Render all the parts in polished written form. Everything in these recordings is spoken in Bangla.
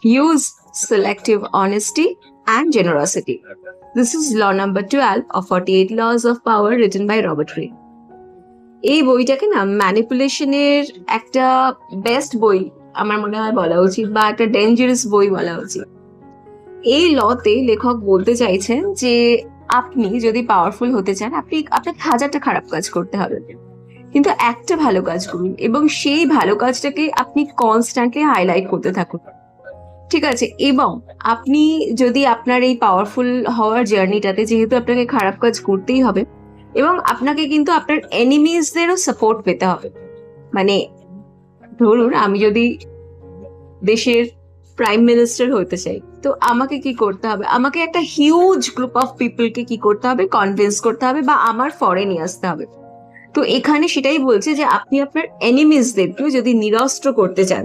Use selective honesty and generosity. This is law number 12 of 48 Laws of Power written by Robert Greene. এই বইটাকে না ম্যানিপুলেশনের একটা বেস্ট বই আমার মনে হয় বলা উচিত, বা একটা ডেঞ্জারাস বই বলা উচিত। এই লতে লেখক বলতে চাইছেন যে আপনি যদি পাওয়ারফুল হতে চান, আপনাকে হাজারটা খারাপ কাজ করতে হবে, কিন্তু একটা ভালো কাজ করুন এবং সেই ভালো কাজটাকে আপনি কনস্ট্যান্টলি হাইলাইট করতে থাকুন। ঠিক আছে, এবং আপনি যদি আপনার এই পাওয়ারফুল হওয়ার জার্নিটাতে, যেহেতু আপনাকে খারাপ কাজ করতেই হবে এবং আপনাকে কিন্তু আপনার এনিমিজদেরও সাপোর্ট পেতে হবে। মানে ধরুন আমি যদি দেশের প্রাইম মিনিস্টার হতে চাই, তো আমাকে কি করতে হবে? আমাকে একটা হিউজ গ্রুপ অফ পিপলকে কি করতে হবে? কনভিন্স করতে হবে বা আমার ফরে নিয়ে আসতে হবে। তো এখানে সেটাই বলছে যে আপনি আপনার এনিমিজদেরকেও যদি নিরস্ত্র করতে চান,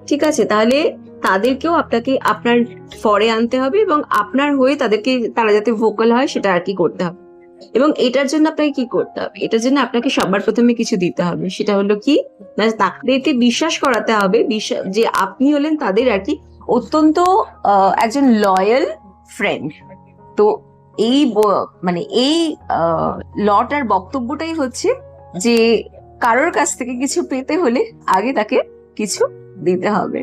ঠিক আছে, তাহলে তাদেরকেও আপনাকে আপনার ফরে আনতে হবে এবং আপনার হয়ে তারা যাতে ভোকাল হয় সেটা আর কি করতে হবে। এবং এটার জন্য আপনাকে কি করতে হবে? এটার জন্য আপনাকে সবার প্রথমে কিছু দিতে হবে, সেটা হলো কি না, তাদেরকে বিশ্বাস করাতে হবে যে আপনি হলেন তাদের আর কি অত্যন্ত একজন লয়াল ফ্রেন্ড। তো মানে এই লটার বক্তব্যটাই হচ্ছে যে কারোর কাছ থেকে কিছু পেতে হলে আগে তাকে কিছু দিতে হবে।